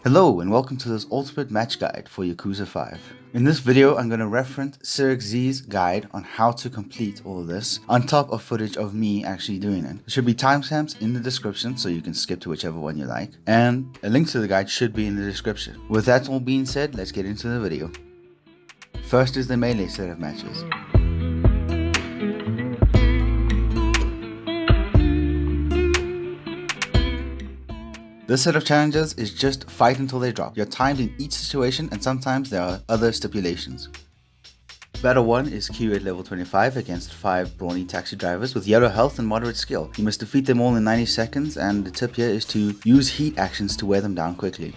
Hello and welcome to this ultimate match guide for Yakuza 5. In this video I'm going to reference CyricZ's guide on how to complete all of this on top of footage of me actually doing it. There should be timestamps in the description so you can skip to whichever one you like, and a link to the guide should be in the description. With that all being said, let's get into the video. First is the melee set of matches. This set of challenges is just fight until they drop. You're timed in each situation and sometimes there are other stipulations. Battle 1 is Q at level 25 against 5 brawny taxi drivers with yellow health and moderate skill. You must defeat them all in 90 seconds, and the tip here is to use heat actions to wear them down quickly.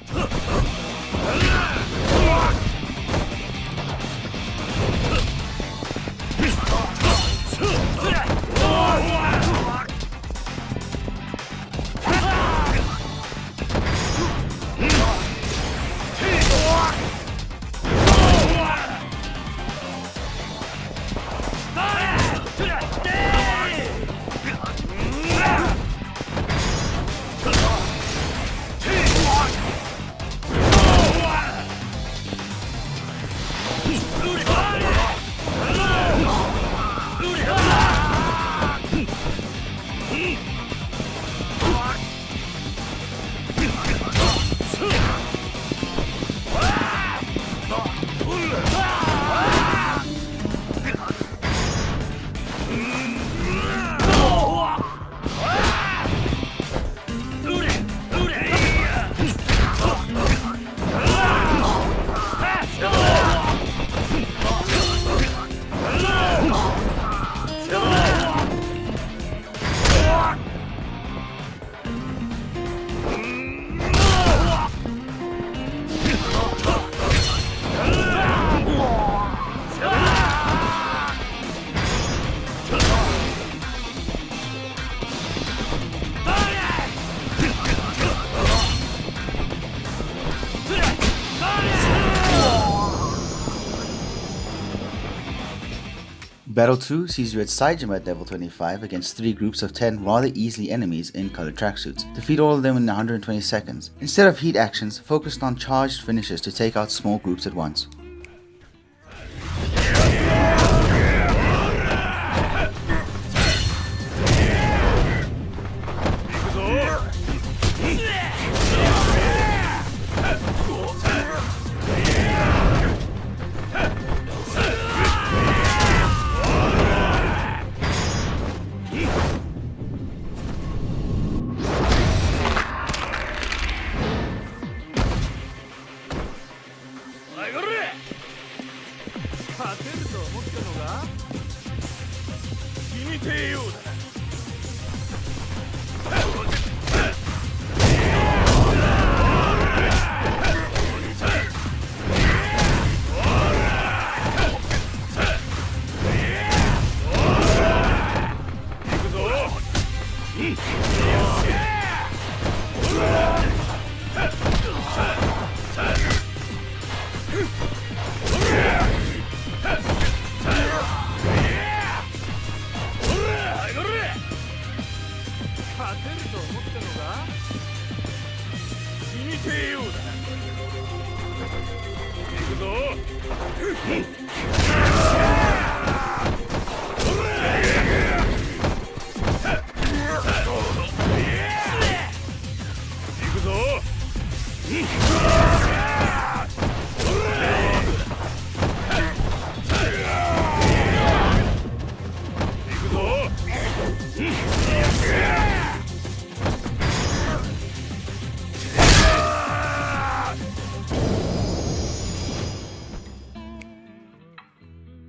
Battle 2 sees you at Saijima at level 25 against 3 groups of 10 rather easily enemies in colored tracksuits. Defeat all of them in 120 seconds. Instead of heat actions, focus on charged finishes to take out small groups at once.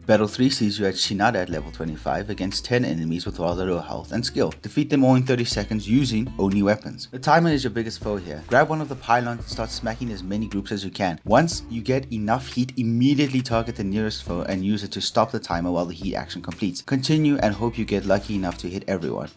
Battle 3 sees you at Shinada at level 25 against 10 enemies with rather low health and skill. Defeat them all in 30 seconds using only weapons. The timer is your biggest foe here. Grab one of the pylons and start smacking as many groups as you can. Once you get enough heat, immediately target the nearest foe and use it to stop the timer while the heat action completes. Continue and hope you get lucky enough to hit everyone.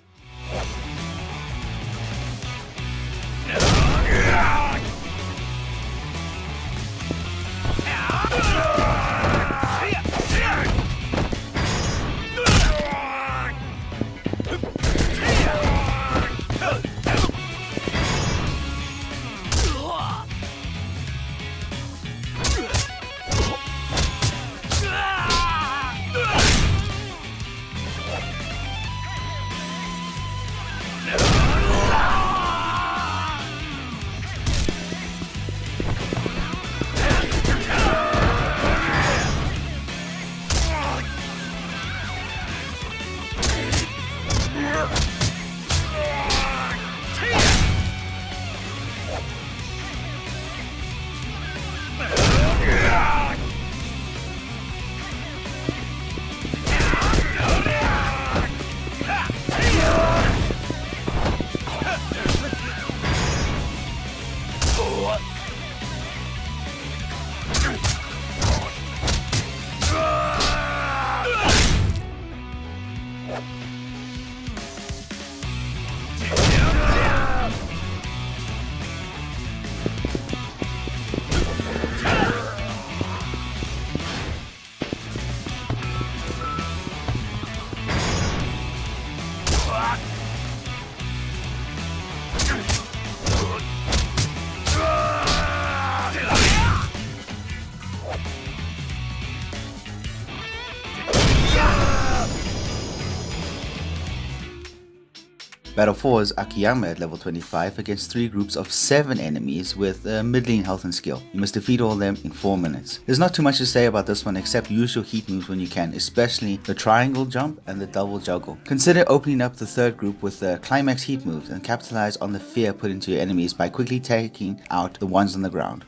Battle 4's Akiyama at level 25 against 3 groups of 7 enemies with middling health and skill. You must defeat all of them in 4 minutes. There's not too much to say about this one except use your heat moves when you can, especially the triangle jump and the double juggle. Consider opening up the third group with the climax heat moves and capitalize on the fear put into your enemies by quickly taking out the ones on the ground.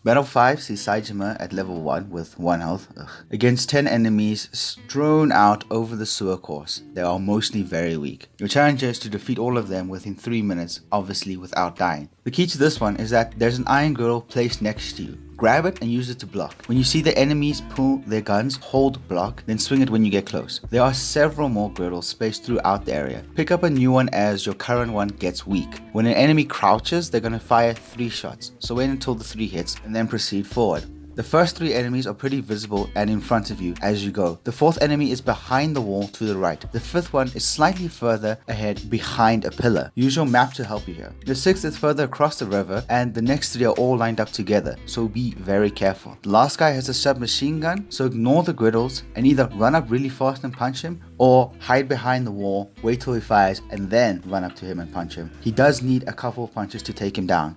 Battle 5 sees Saejima at level 1 with 1 health against 10 enemies strewn out over the sewer course. They are mostly very weak. Your challenge is to defeat all of them within 3 minutes, obviously without dying. The key to this one is that there's an iron girdle placed next to you. Grab it and use it to block. When you see the enemies pull their guns, hold block, then swing it when you get close. There are several more girdles spaced throughout the area. Pick up a new one as your current one gets weak. When an enemy crouches, they're going to fire 3 shots, so wait until the 3 hits and then proceed forward. The first 3 enemies are pretty visible and in front of you as you go. The 4th enemy is behind the wall to the right. The 5th one is slightly further ahead behind a pillar. Use your map to help you here. The 6th is further across the river, and the next 3 are all lined up together, so be very careful. The last guy has a submachine gun, so ignore the griddles and either run up really fast and punch him, or hide behind the wall, wait till he fires, and then run up to him and punch him. He does need a couple of punches to take him down.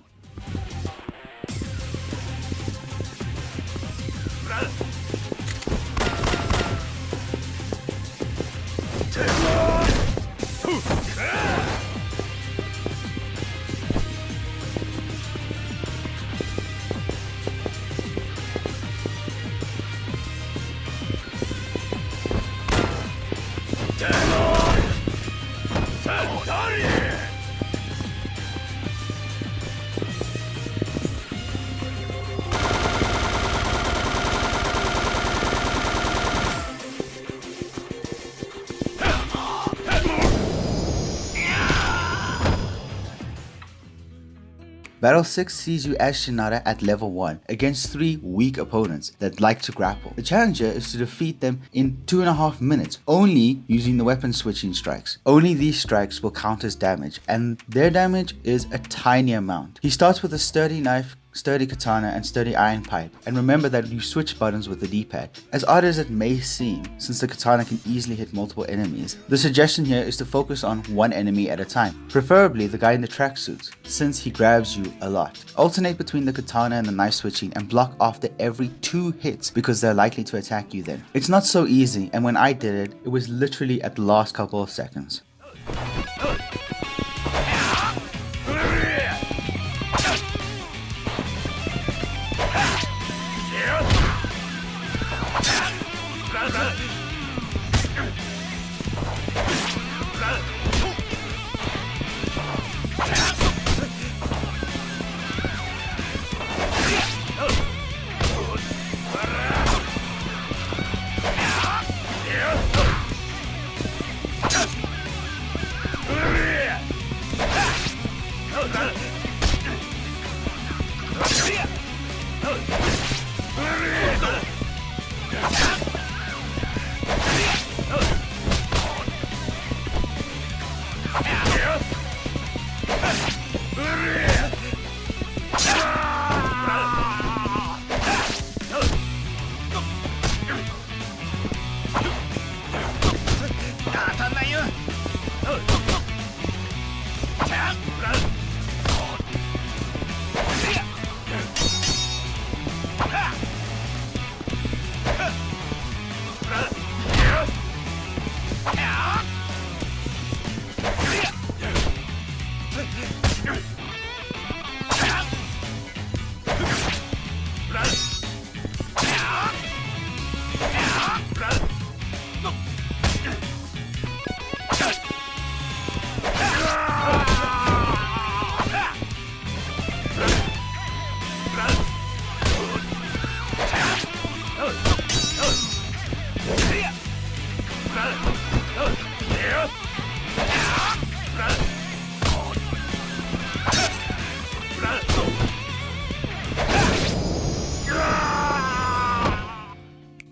Battle 6 sees you as Shinada at level 1 against 3 weak opponents that like to grapple. The challenge here is to defeat them in 2.5 minutes, only using the weapon switching strikes. Only these strikes will count as damage, and their damage is a tiny amount. He starts with a sturdy knife, sturdy katana, and sturdy iron pipe, and remember that you switch buttons with the D-pad. As odd as it may seem, since the katana can easily hit multiple enemies, the suggestion here is to focus on one enemy at a time, preferably the guy in the tracksuits, since he grabs you a lot. Alternate between the katana and the knife switching and block after every 2 hits because they're likely to attack you then. It's not so easy, and when I did it, it was literally at the last couple of seconds.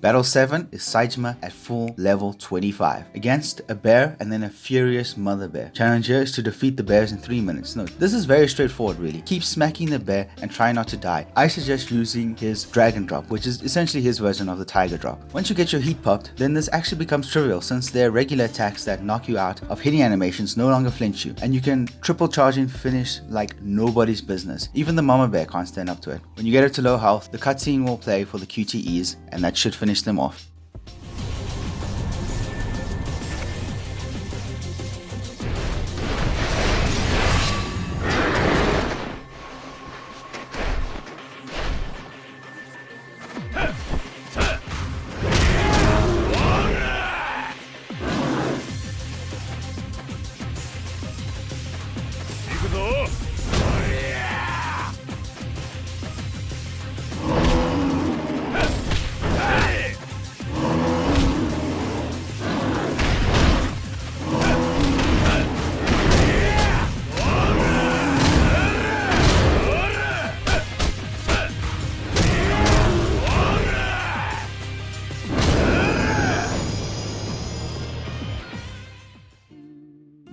Battle 7 is Saejima at full level 25 against a bear and then a furious mother bear. Challenge here is to defeat the bears in 3 minutes. No, this is very straightforward really. Keep smacking the bear and try not to die. I suggest using his dragon drop, which is essentially his version of the tiger drop. Once you get your heat popped, then this actually becomes trivial since their regular attacks that knock you out of hitting animations no longer flinch you, and you can triple charge and finish like nobody's business. Even the mama bear can't stand up to it. When you get it to low health, the cutscene will play for the QTEs, and that should finish them off.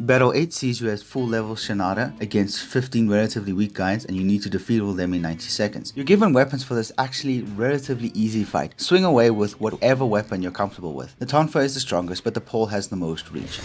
Battle 8 sees you as full level Shinada against 15 relatively weak guys, and you need to defeat all of them in 90 seconds. You're given weapons for this actually relatively easy fight. Swing away with whatever weapon you're comfortable with. The Tonfa is the strongest, but the pole has the most reach.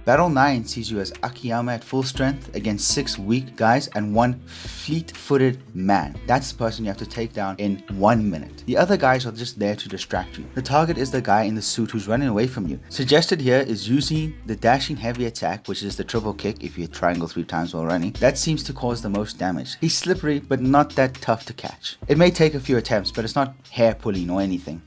Battle 9 sees you as Akiyama at full strength against 6 weak guys and 1 fleet-footed man. That's the person you have to take down in 1 minute. The other guys are just there to distract you. The target is the guy in the suit who's running away from you. Suggested here is using the dashing heavy attack, which is the triple kick if you triangle 3 times while running. That seems to cause the most damage. He's slippery but not that tough to catch. It may take a few attempts, but it's not hair pulling or anything.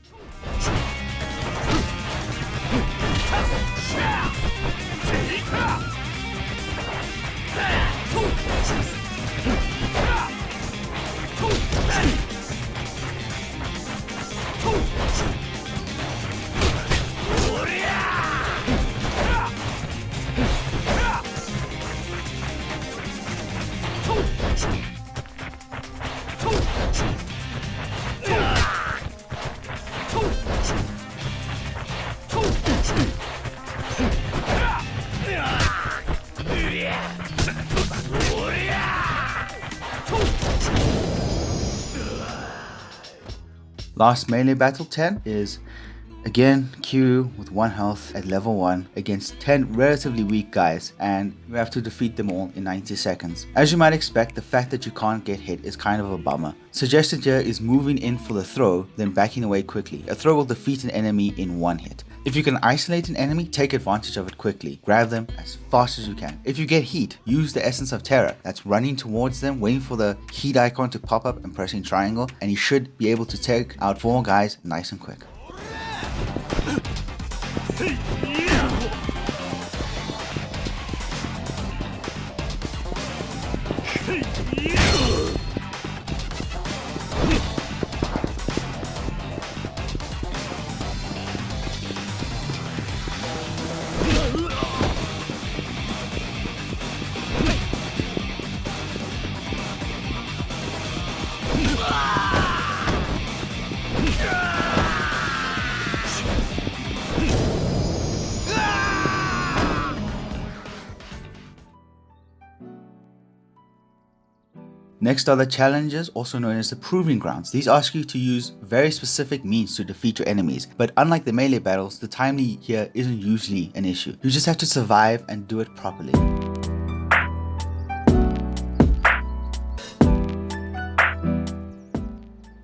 Last melee battle 10 is again Q with 1 health at level 1 against 10 relatively weak guys, and you have to defeat them all in 90 seconds. As you might expect, the fact that you can't get hit is kind of a bummer. Suggested here is moving in for the throw, then backing away quickly. A throw will defeat an enemy in 1 hit. If you can isolate an enemy, take advantage of it quickly. Grab them as fast as you can. If you get heat, use the Essence of Terror. That's running towards them, waiting for the heat icon to pop up and pressing triangle, and you should be able to take out 4 guys nice and quick. Next are the challenges, also known as the proving grounds. These ask you to use very specific means to defeat your enemies, but unlike the melee battles, the timing here isn't usually an issue. You just have to survive and do it properly.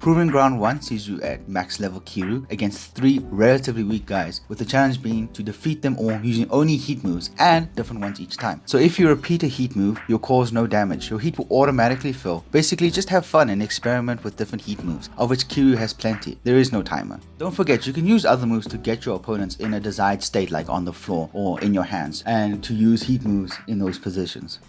Proving Ground 1 sees you at max level Kiryu against 3 relatively weak guys, with the challenge being to defeat them all using only heat moves and different ones each time. So if you repeat a heat move, you'll cause no damage. Your heat will automatically fill. Basically, just have fun and experiment with different heat moves, of which Kiryu has plenty. There is no timer. Don't forget, you can use other moves to get your opponents in a desired state, like on the floor or in your hands, and to use heat moves in those positions.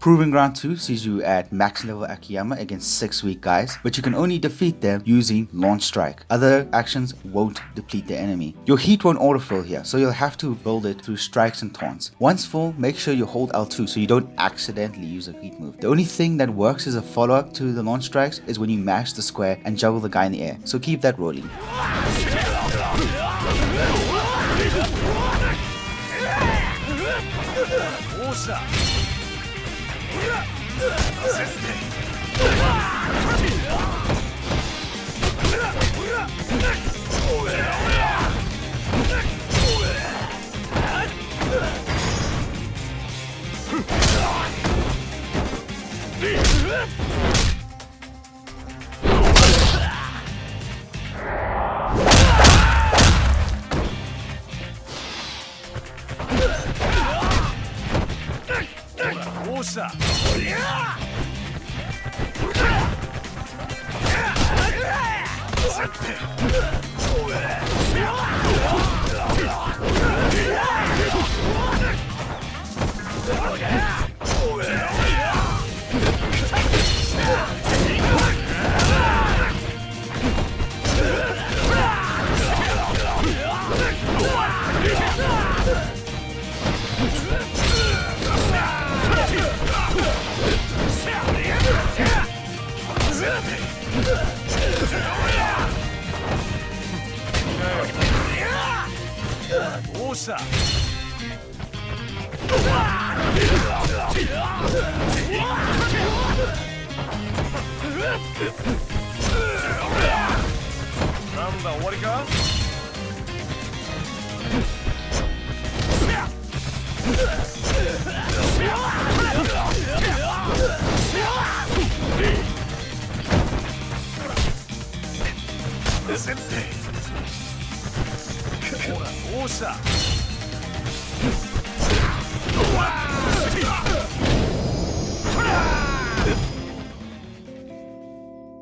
Proving Ground 2 sees you at max level Akiyama against 6 weak guys, but you can only defeat them using Launch Strike. Other actions won't deplete the enemy. Your heat won't autofill here, so you'll have to build it through strikes and taunts. Once full, make sure you hold L2 so you don't accidentally use a heat move. The only thing that works as a follow-up to the launch strikes is when you mash the square and juggle the guy in the air, so keep that rolling.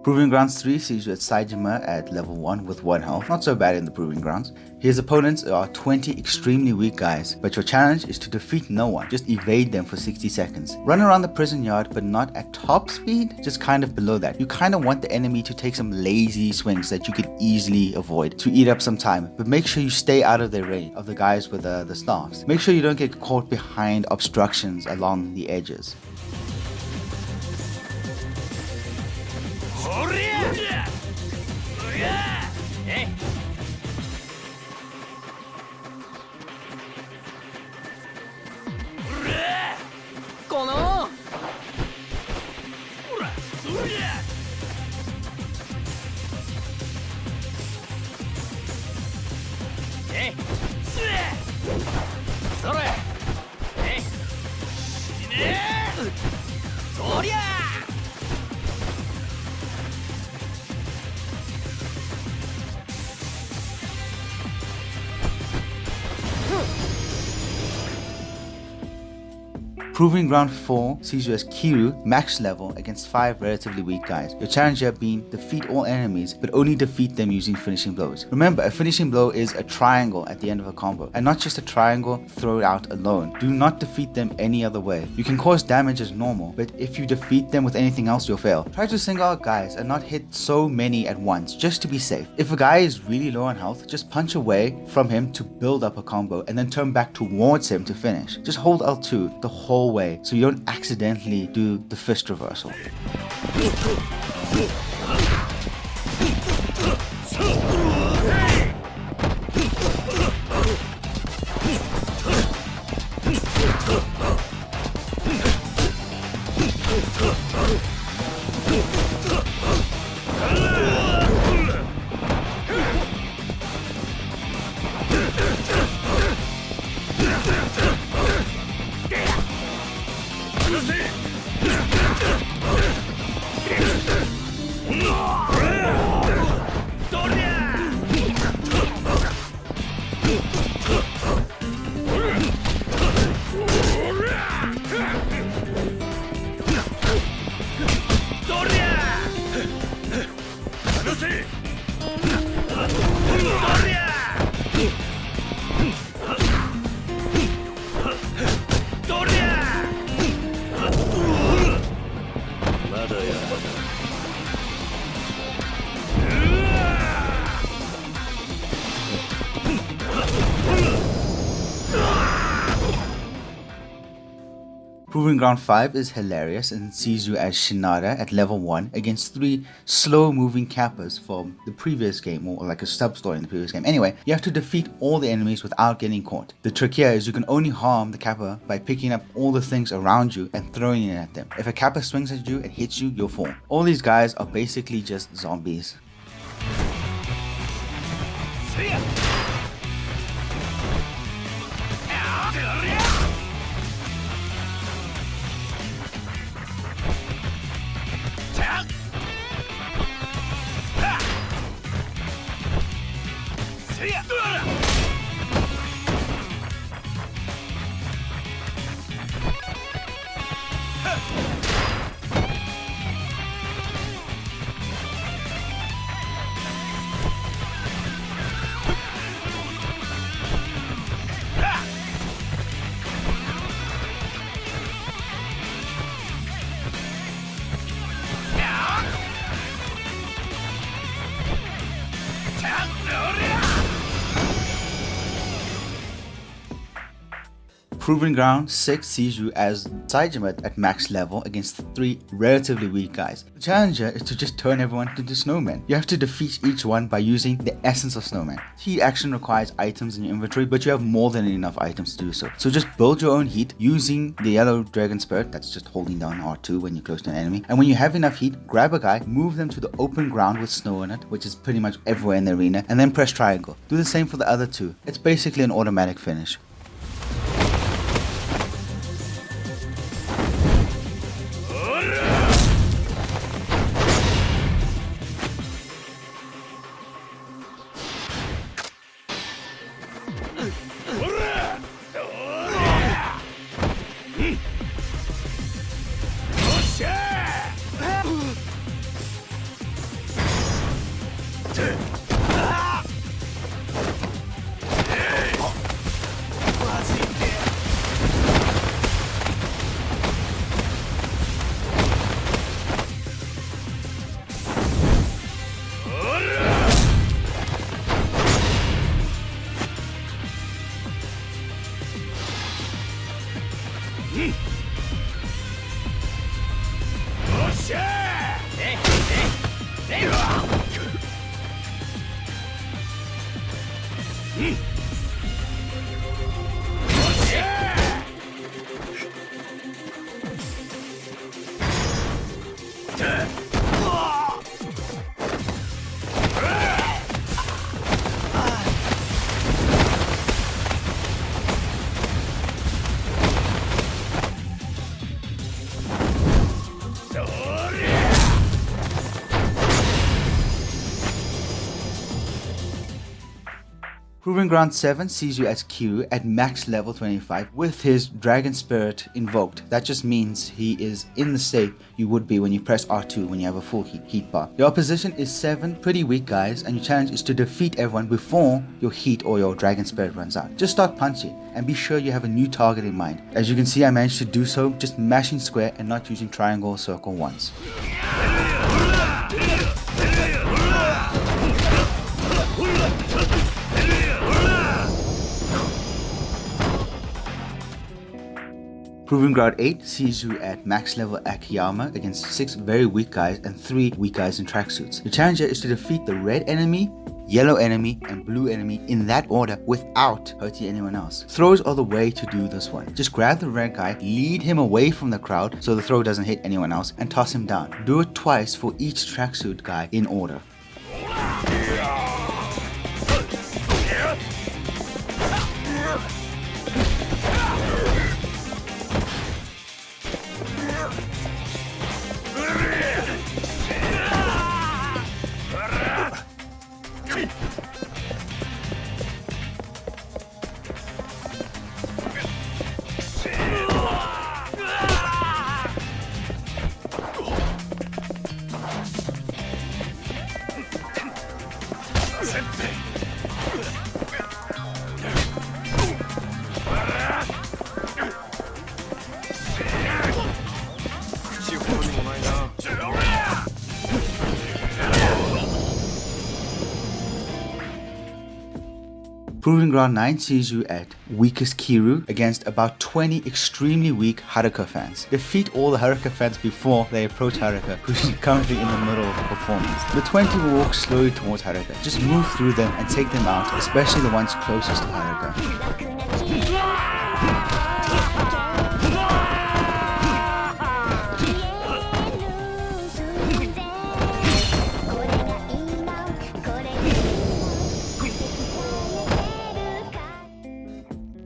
Proving Grounds 3 sees you at Saejima at level 1 with 1 health, not so bad in the Proving Grounds. His opponents are 20 extremely weak guys, but your challenge is to defeat no one, just evade them for 60 seconds. Run around the prison yard, but not at top speed, just kind of below that. You kind of want the enemy to take some lazy swings that you could easily avoid to eat up some time, but make sure you stay out of their range of the guys with the staffs. Make sure you don't get caught behind obstructions along the edges. Proving Ground 4 sees you as Kiryu, max level against 5 relatively weak guys. Your challenge here being defeat all enemies, but only defeat them using finishing blows. Remember, a finishing blow is a triangle at the end of a combo, and not just a triangle thrown out alone. Do not defeat them any other way. You can cause damage as normal, but if you defeat them with anything else, you'll fail. Try to single out guys and not hit so many at once, just to be safe. If a guy is really low on health, just punch away from him to build up a combo, and then turn back towards him to finish. Just hold L2 the whole way, so you don't accidentally do the fist reversal. Proving Ground 5 is hilarious and sees you as Shinada at level 1 against 3 slow moving Kappas from the previous game, or like a sub story in the previous game. Anyway, you have to defeat all the enemies without getting caught. The trick here is you can only harm the Kappa by picking up all the things around you and throwing it at them. If a Kappa swings at you and hits you, you'll fall. All these guys are basically just zombies. Proving Ground 6 sees you as Saijima at max level against 3 relatively weak guys. The challenge here is to just turn everyone into snowmen. You have to defeat each one by using the essence of snowman. Heat action requires items in your inventory, but you have more than enough items to do so. So just build your own heat using the yellow dragon spirit, that's just holding down R2 when you're close to an enemy. And when you have enough heat, grab a guy, move them to the open ground with snow on it, which is pretty much everywhere in the arena, and then press triangle. Do the same for the other two. It's basically an automatic finish. Proving Ground 7 sees you as Kiryu at max level 25 with his Dragon Spirit invoked. That just means he is in the state you would be when you press R2 when you have a full heat bar. Your opposition is 7 pretty weak guys, and your challenge is to defeat everyone before your heat or your Dragon Spirit runs out. Just start punching and be sure you have a new target in mind. As you can see, I managed to do so just mashing square and not using triangle or circle once. Proving Ground 8 sees you at max level Akiyama against 6 very weak guys and 3 weak guys in tracksuits. The challenge is to defeat the red enemy, yellow enemy, and blue enemy in that order without hurting anyone else. Throws are the way to do this one. Just grab the red guy, lead him away from the crowd so the throw doesn't hit anyone else, and toss him down. Do it twice for each tracksuit guy in order. Proving Ground 9 sees you at weakest Kiryu against about 20 extremely weak Haruka fans. Defeat all the Haruka fans before they approach Haruka, who's currently in the middle of a performance. The 20 will walk slowly towards Haruka. Just move through them and take them out, especially the ones closest to Haruka.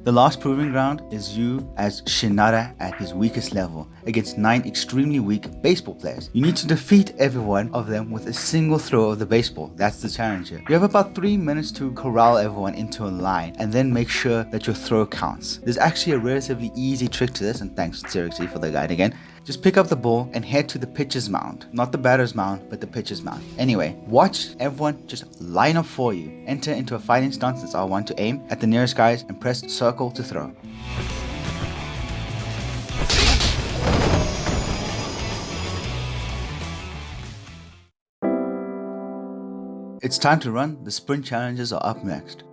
The last proving ground is you as Shinara at his weakest level against 9 extremely weak baseball players. You need to defeat every one of them with a single throw of the baseball. That's the challenge here. You have about 3 minutes to corral everyone into a line and then make sure that your throw counts. There's actually a relatively easy trick to this, and thanks to CyricZ for the guide again. Just pick up the ball and head to the pitcher's mound. Not the batter's mound, but the pitcher's mound. Anyway, watch everyone just line up for you. Enter into a fighting stance, that's R1 to aim at the nearest guys, and press circle to throw. It's time to run. The sprint challenges are up next.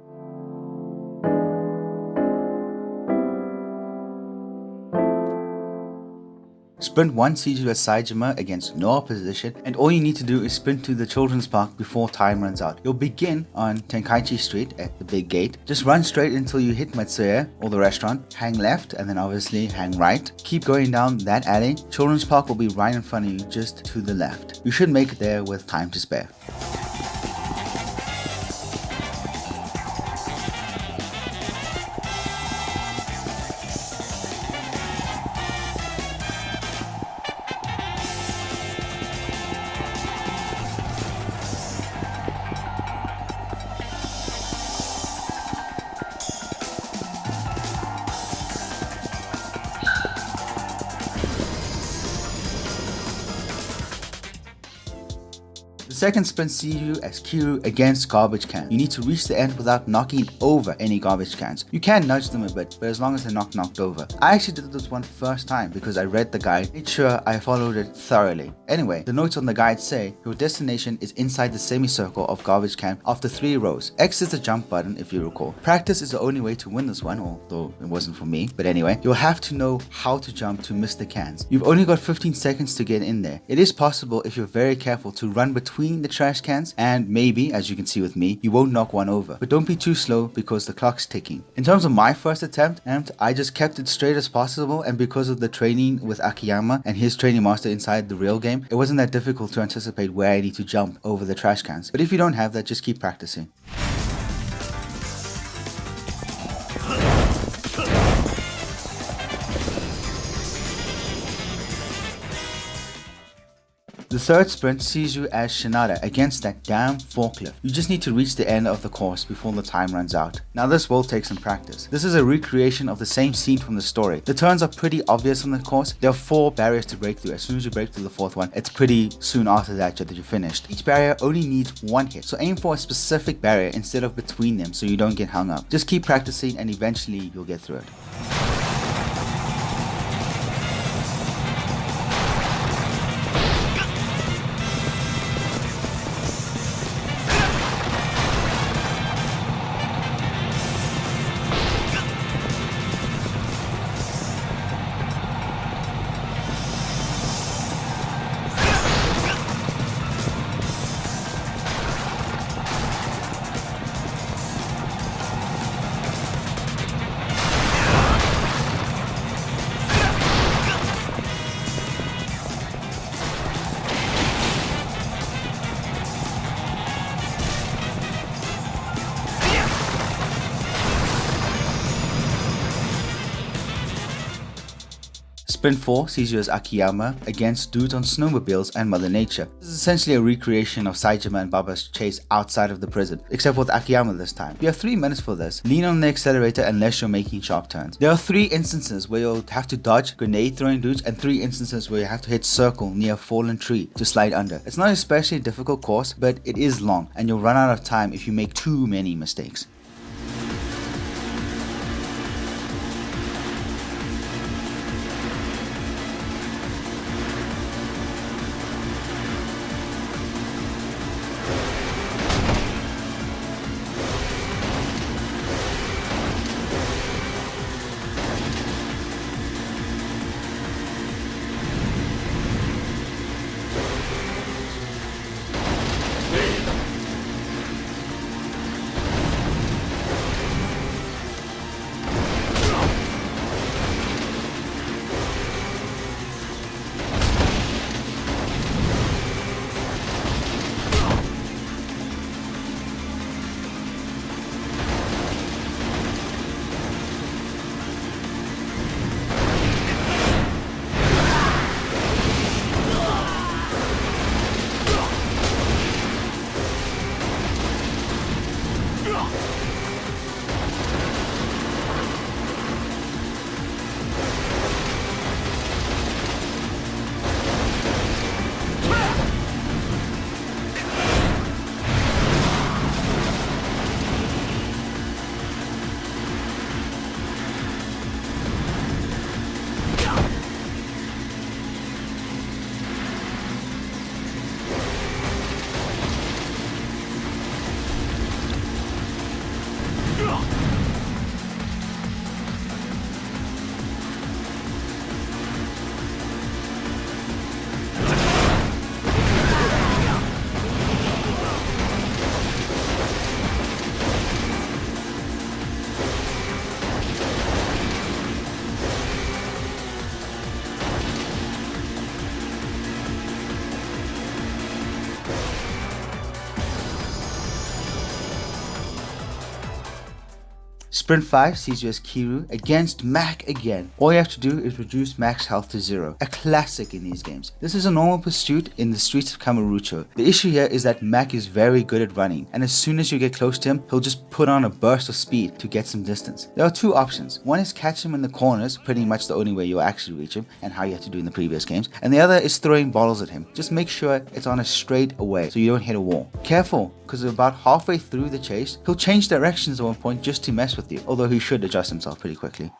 Sprint 1 sees you as Saejima against no opposition, and all you need to do is sprint to the children's park before time runs out. You'll begin on Tenkaichi Street at the big gate. Just run straight until you hit Matsuya or the restaurant, hang left and then obviously hang right. Keep going down that alley. Children's park will be right in front of you, just to the left. You should make it there with time to spare. The second sprint sees you as Kiryu against garbage cans. You need to reach the end without knocking over any garbage cans. You can nudge them a bit, but as long as they're not knocked over. I actually did this one first time because I read the guide, made sure I followed it thoroughly. Anyway, the notes on the guide say your destination is inside the semicircle of garbage can after 3 rows. X is the jump button if you recall. Practice is the only way to win this one, although it wasn't for me. But anyway, you'll have to know how to jump to miss the cans. You've only got 15 seconds to get in there. It is possible if you're very careful to run between the trash cans, and maybe, as you can see with me, you won't knock one over. But don't be too slow because the clock's ticking. In terms of my first attempt, I just kept it straight as possible, and because of the training with Akiyama and his training master inside the real game, it wasn't that difficult to anticipate where I need to jump over the trash cans. But if you don't have that, just keep practicing. The The third sprint sees you as Shinada against that damn forklift. You just need to reach the end of the course before the time runs out. Now this will take some practice. This is a recreation of the same scene from the story. The turns are pretty obvious on the course. There are 4 barriers to break through. As soon as you break through the 4th one, it's pretty soon after that you're finished. Each barrier only needs 1 hit, so aim for a specific barrier instead of between them so you don't get hung up. Just keep practicing and eventually you'll get through it. Sprint 4 sees you as Akiyama against dudes on snowmobiles and Mother Nature. This is essentially a recreation of Saitama and Baba's chase outside of the prison, except with Akiyama this time. You have 3 minutes for this. Lean on the accelerator unless you're making sharp turns. There are 3 instances where you'll have to dodge grenade throwing dudes and 3 instances where you have to hit circle near a fallen tree to slide under. It's not an especially difficult course, but it is long and you'll run out of time if you make too many mistakes. Sprint 5 sees you as Kiryu against Mac again. All you have to do is reduce Mac's health to 0. A classic in these games. This is a normal pursuit in the streets of Kamurocho. The issue here is that Mac is very good at running, and as soon as you get close to him, he'll just put on a burst of speed to get some distance. There are 2 options. One is catch him in the corners, pretty much the only way you'll actually reach him, and how you had to do in the previous games. And the other is throwing bottles at him. Just make sure it's on a straight away so you don't hit a wall. Careful, because about halfway through the chase, he'll change directions at one point just to mess with you, although he should adjust himself pretty quickly.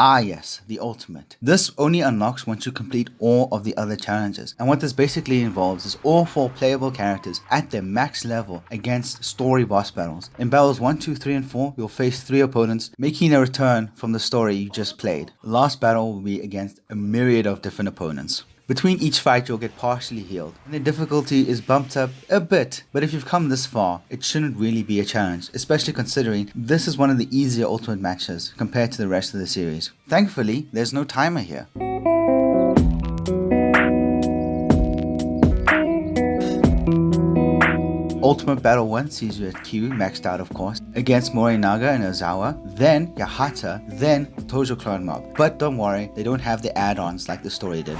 Ah yes, the ultimate. This only unlocks once you complete all of the other challenges, and what this basically involves is all 4 playable characters at their max level against story boss battles. In battles 1, 2, 3, and 4, you'll face 3 opponents, making a return from the story you just played. The last battle will be against a myriad of different opponents. Between each fight you'll get partially healed, and the difficulty is bumped up a bit, but if you've come this far, it shouldn't really be a challenge, especially considering this is one of the easier ultimate matches compared to the rest of the series. Thankfully, there's no timer here. Ultimate Battle 1 sees you at Q, maxed out of course, against Morinaga and Ozawa, then Yahata, then Tojo Clan Mob. But don't worry, they don't have the add-ons like the story did.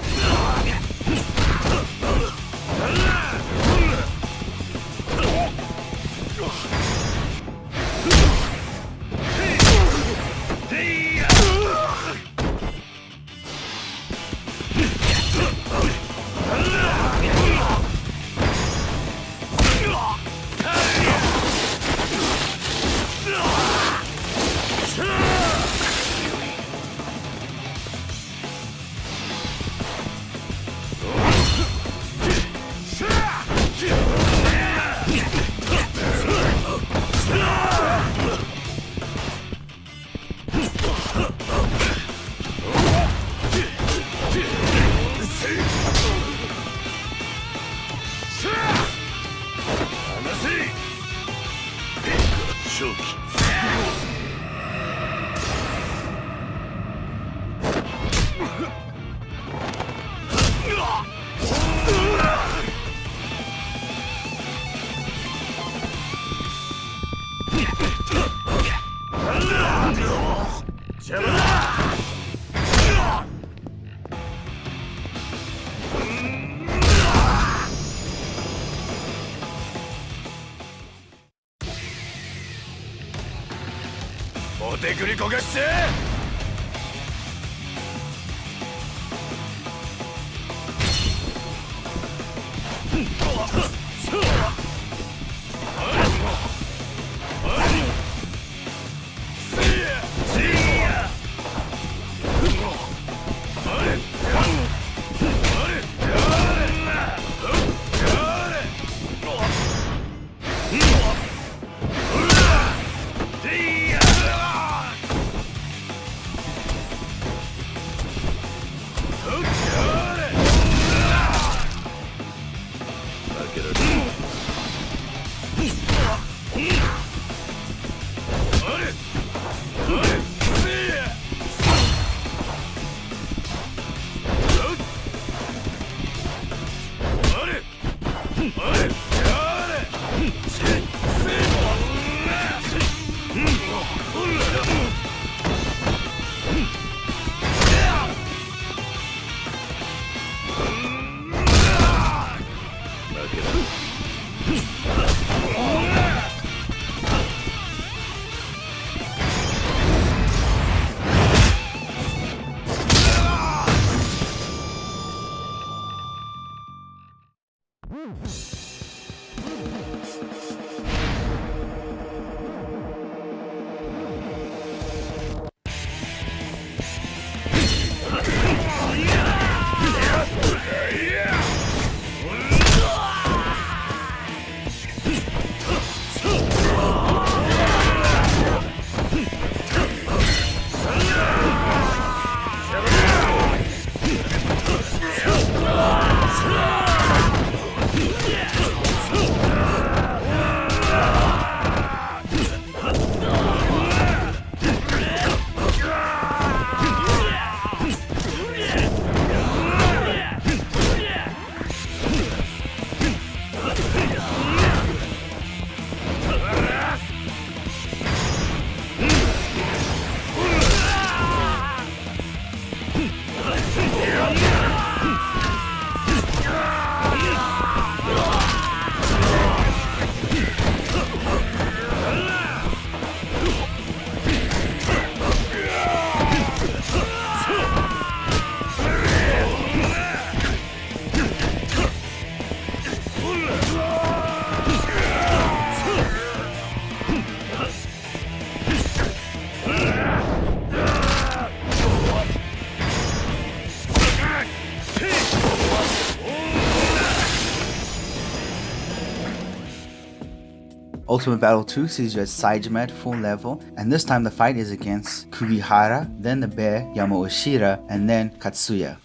Ultimate Battle 2 sees you at CyricZ full level, and this time the fight is against Kubihara, then the bear Yamaushira, and then Katsuya.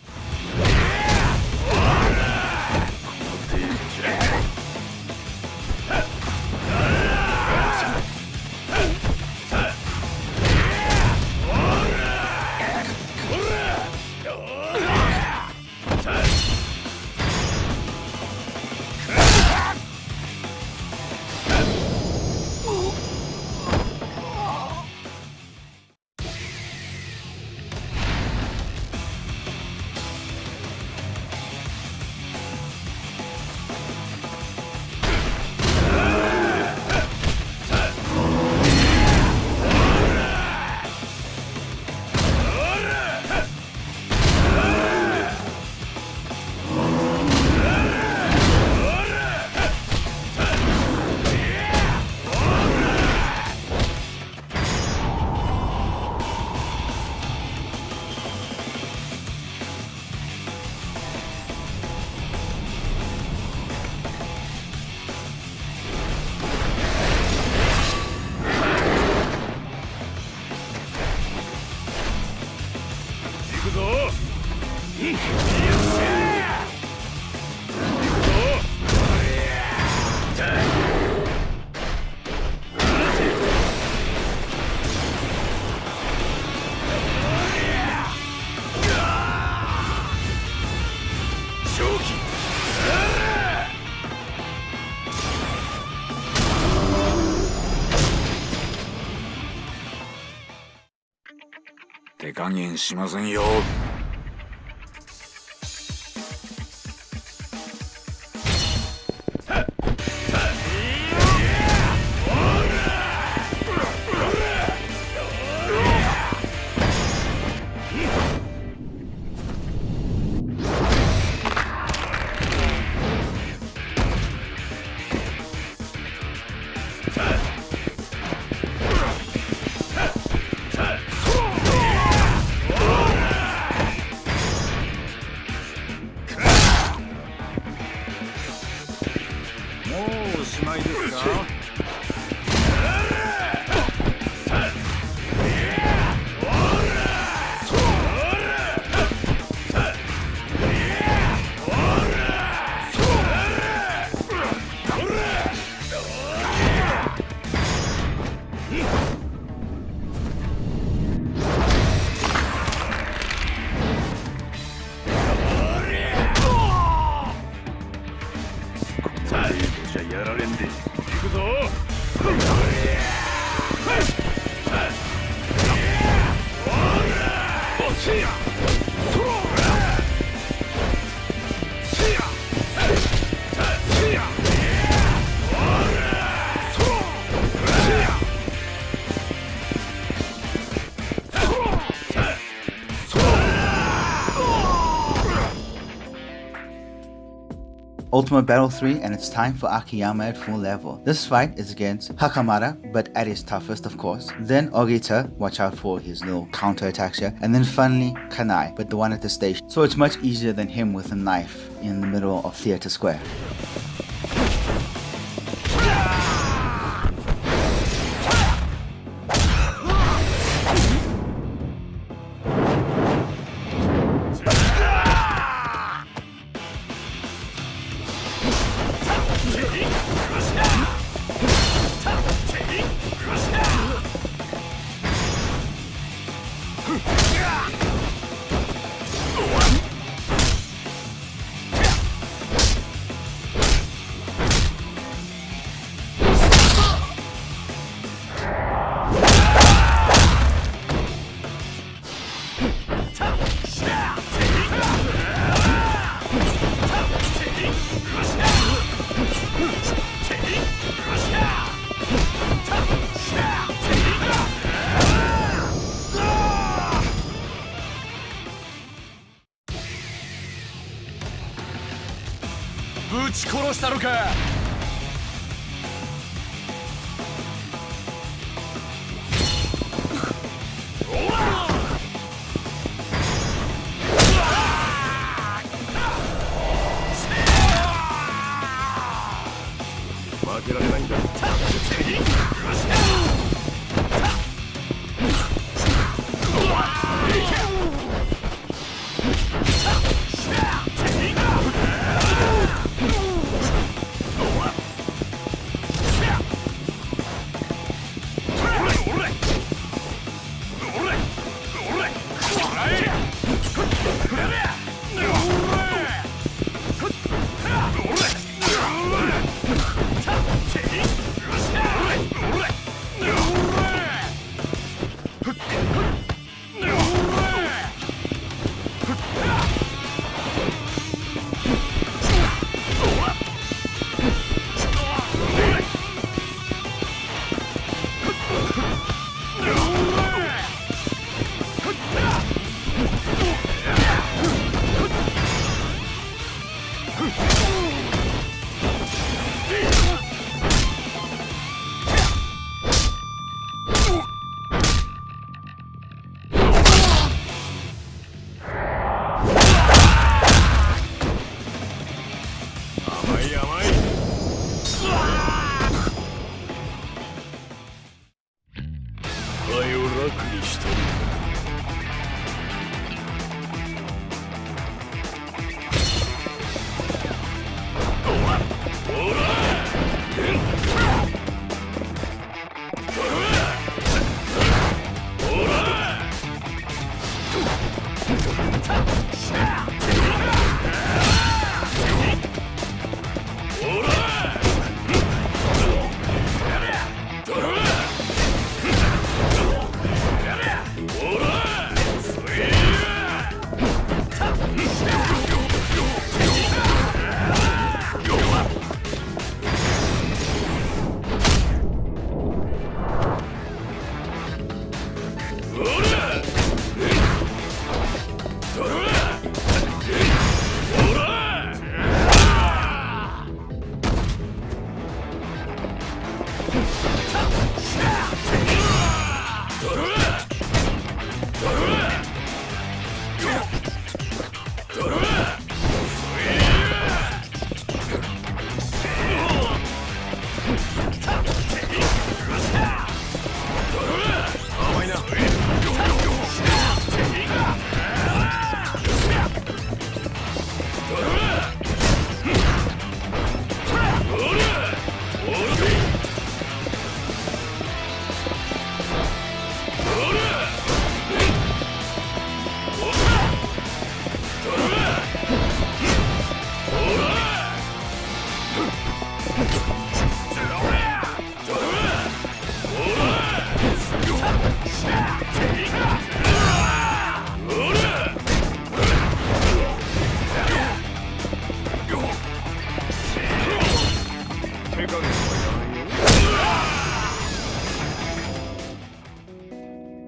Ultimate Battle 3, and it's time for Akiyama at full level. This fight is against Hakamada, but at his toughest of course. Then Ogita, watch out for his little counter attacks here. And then finally Kanai, but the one at the station. So it's much easier than him with a knife in the middle of Theater Square.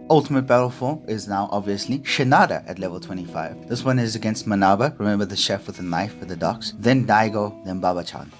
ultimate battle form is now obviously Shinada at level 25. This one is against Manaba, remember the chef with the knife at the docks, then Daigo, then Baba-chan.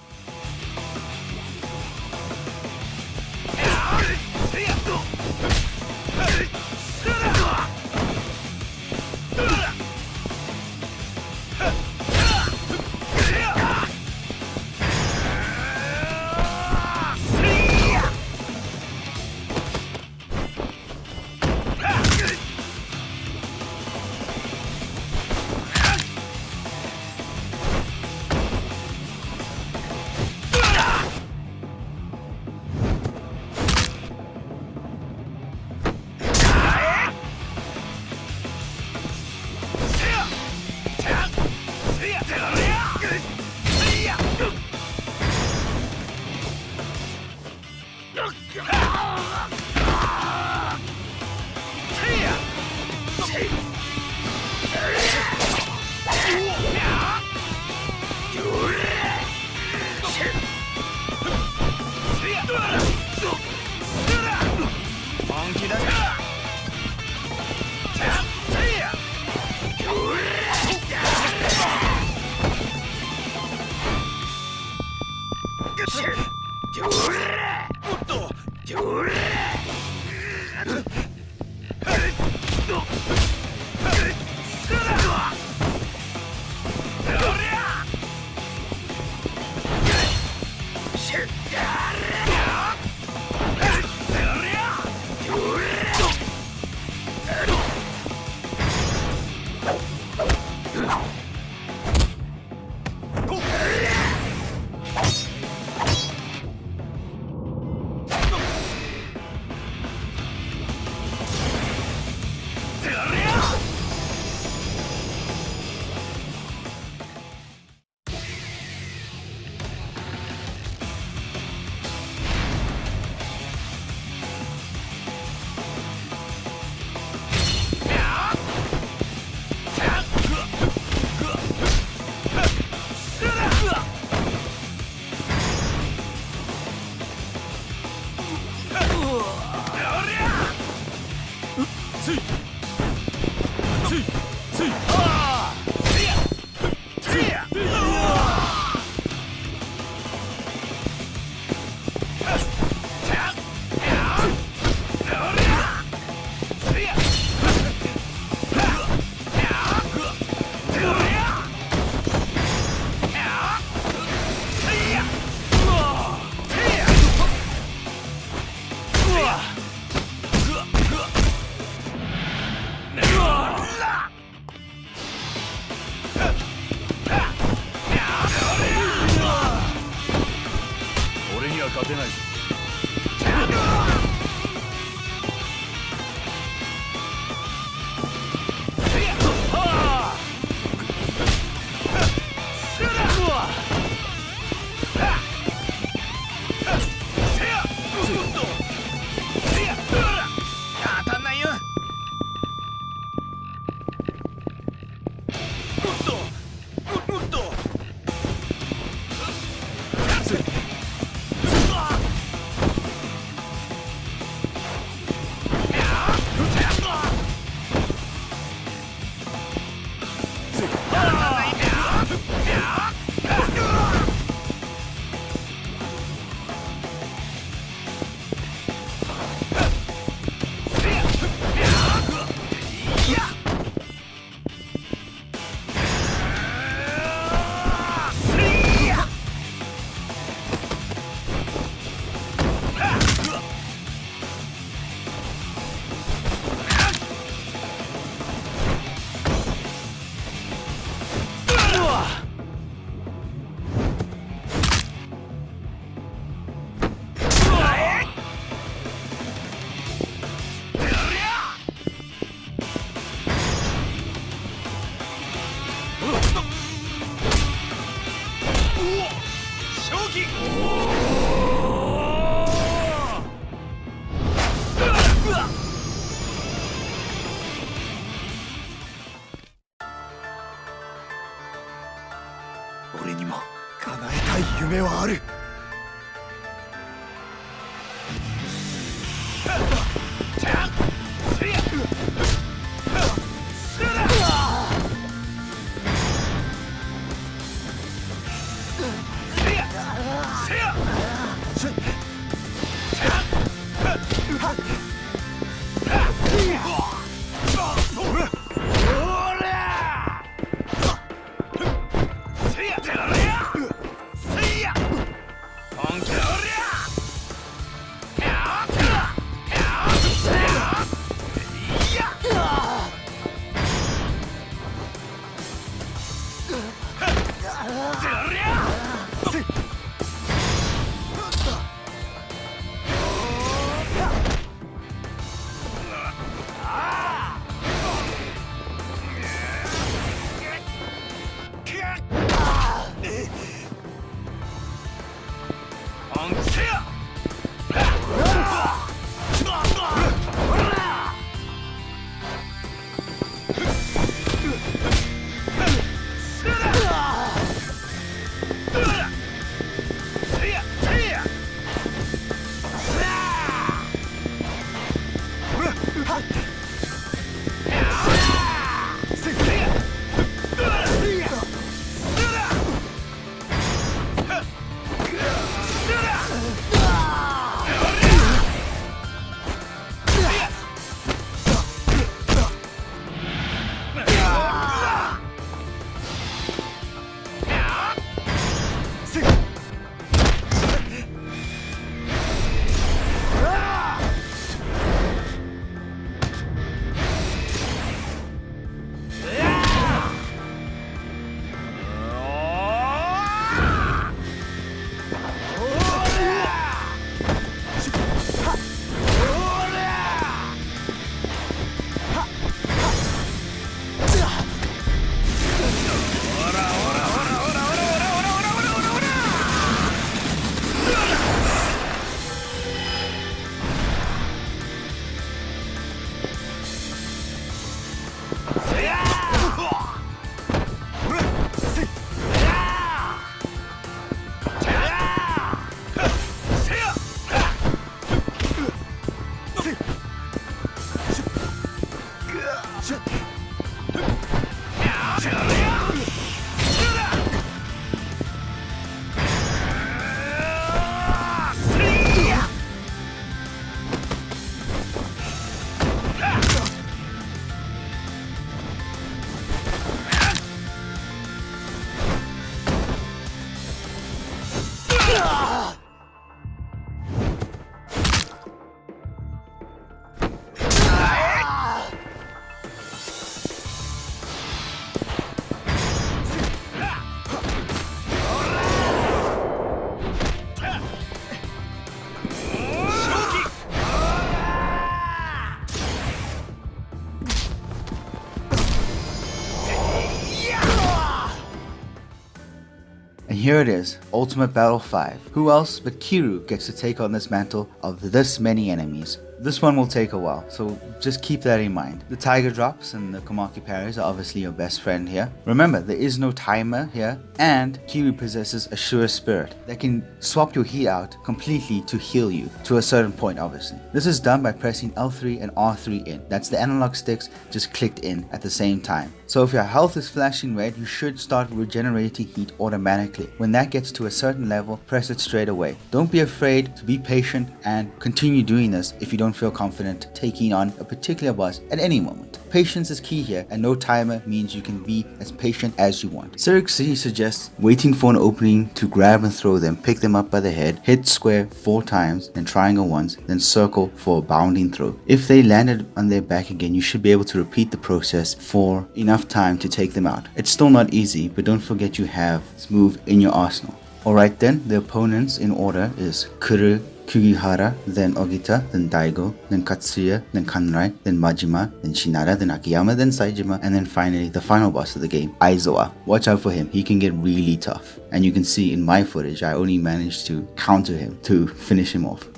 And here it is, Ultimate Battle 5. Who else but Kiryu gets to take on this mantle of this many enemies? This one will take a while, so just keep that in mind. The Tiger Drops and the Komaki Parries are obviously your best friend here. Remember, there is no timer here, and Kiryu possesses a sure spirit that can swap your heat out completely to heal you, to a certain point obviously. This is done by pressing L3 and R3 in. That's the analog sticks just clicked in at the same time. So if your health is flashing red, you should start regenerating heat automatically. When that gets to a certain level, press it straight away. Don't be afraid to be patient and continue doing this if you don't feel confident taking on a particular boss at any moment. Patience is key here, and no timer means you can be as patient as you want. CyricZ suggests waiting for an opening to grab and throw them, pick them up by the head, hit square 4 times, then triangle once, then circle for a bounding throw. If they landed on their back again, you should be able to repeat the process for enough time to take them out. It's still not easy, but don't forget you have this move in your arsenal. Alright then, the opponents in order is Kuru, Kugihara, then Ogita, then Daigo, then Katsuya, then Kanrai, then Majima, then Shinara, then Akiyama, then Saejima, and then finally the final boss of the game, Aizawa. Watch out for him, he can get really tough. And you can see in my footage, I only managed to counter him to finish him off.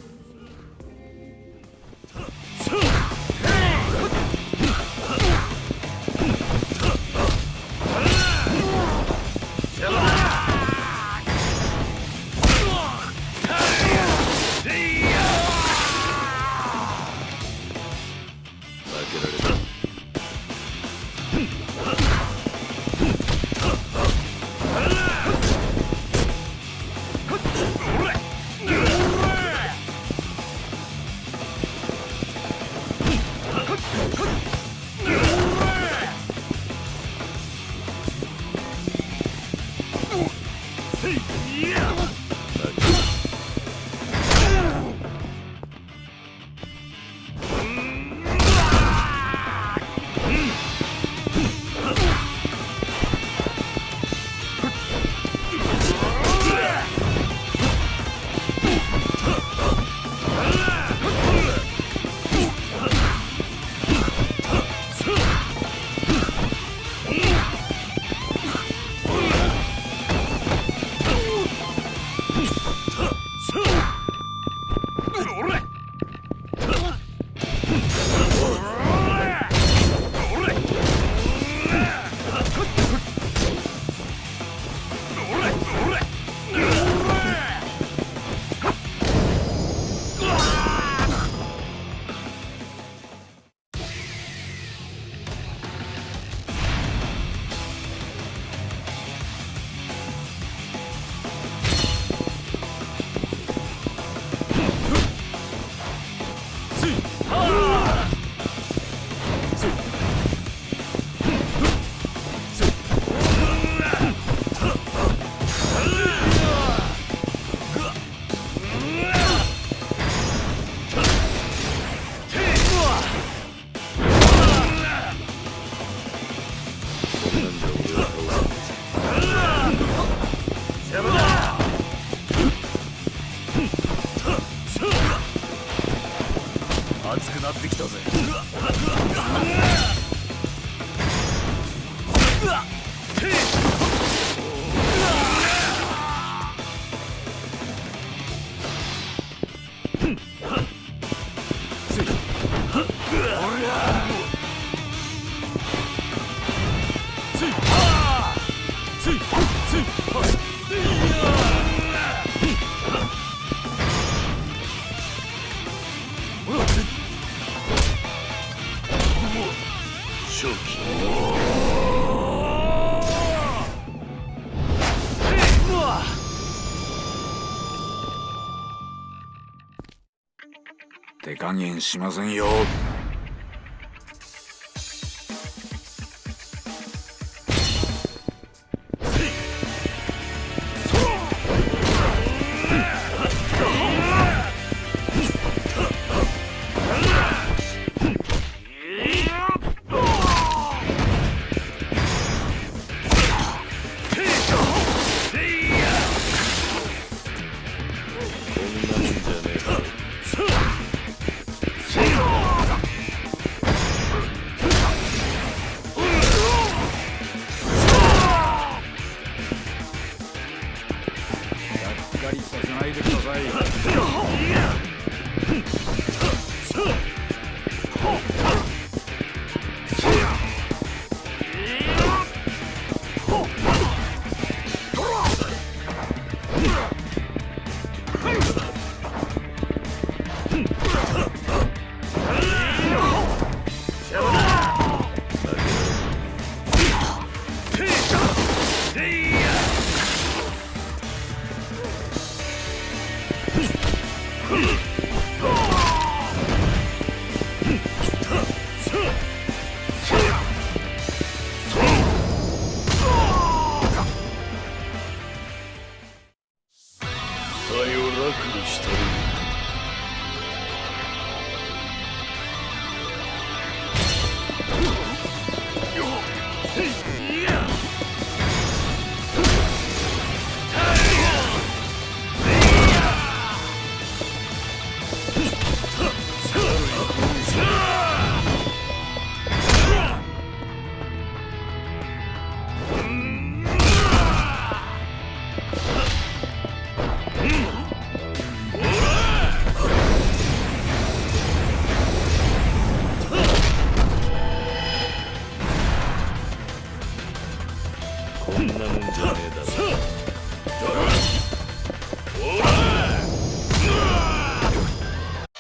加減しませんよ。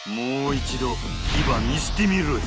もう一度牙見捨てみろよ。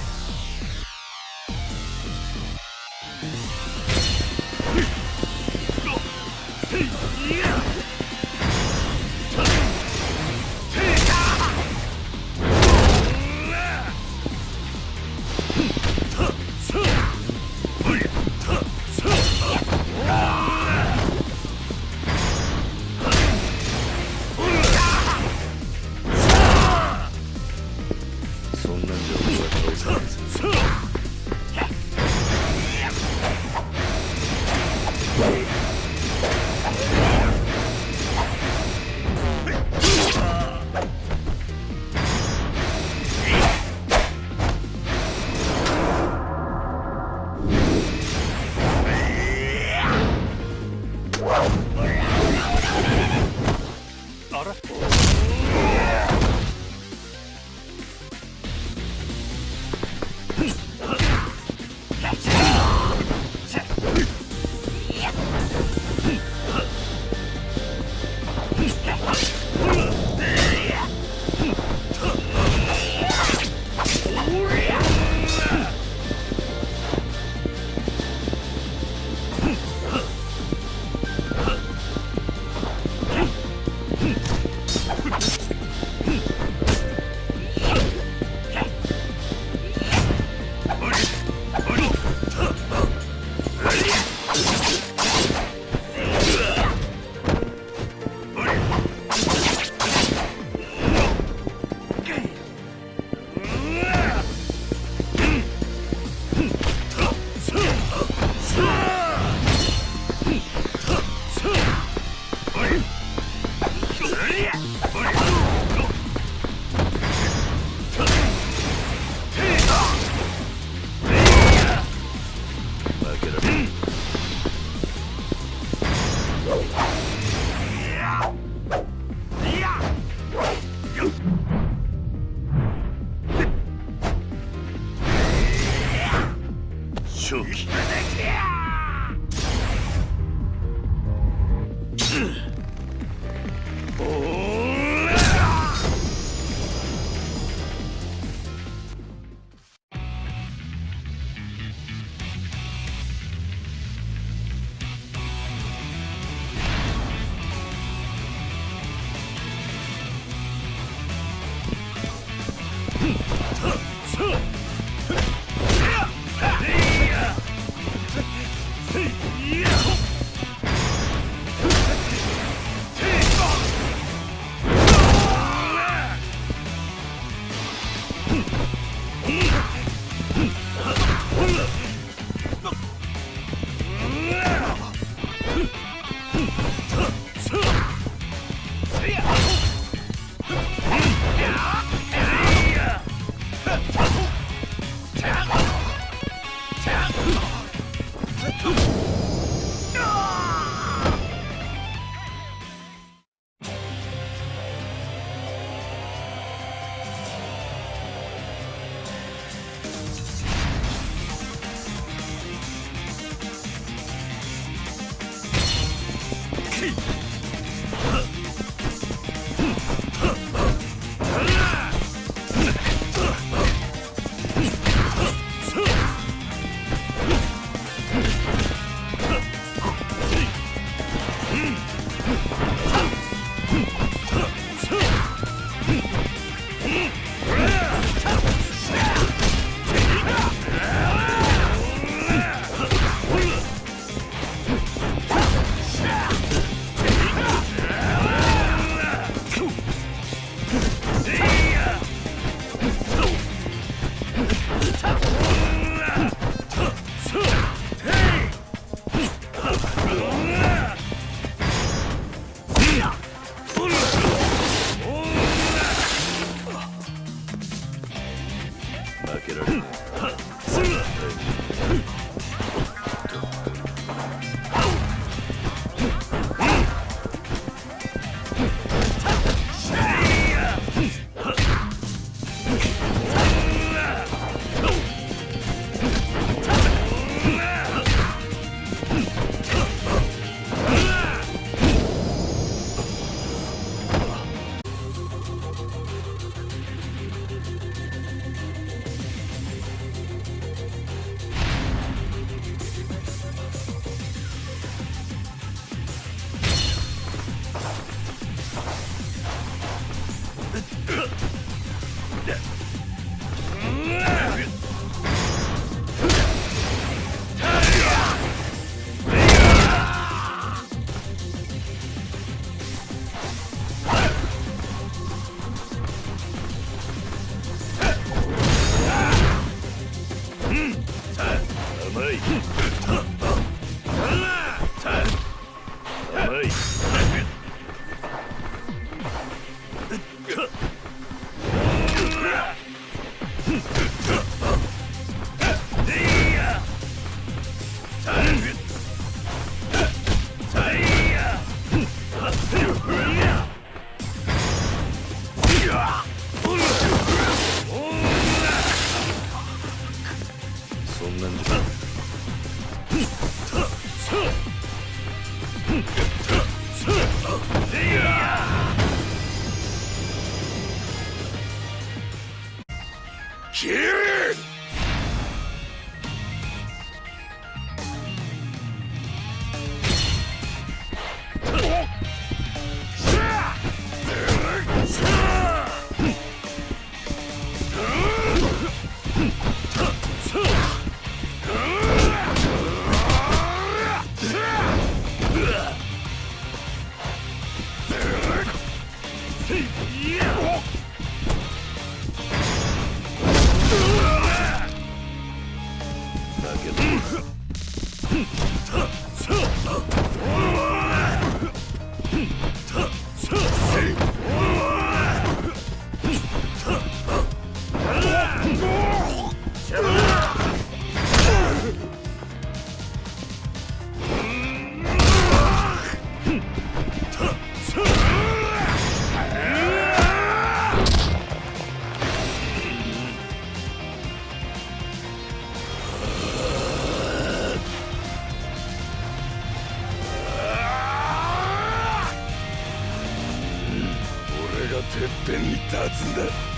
てっぺんに立つんだ。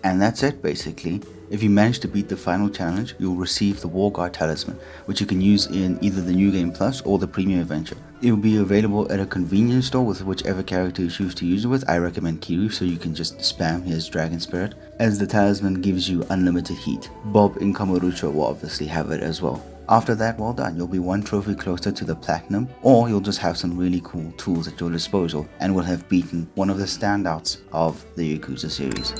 And that's it basically. If you manage to beat the final challenge, you'll receive the War Guard Talisman, which you can use in either the New Game Plus or the Premium Adventure. It will be available at a convenience store with whichever character you choose to use it with. I recommend Kiryu, so you can just spam his Dragon Spirit, as the talisman gives you unlimited heat. Bob in Kamurocho will obviously have it as well. After that, well done, you'll be one trophy closer to the Platinum, or you'll just have some really cool tools at your disposal and will have beaten one of the standouts of the Yakuza series.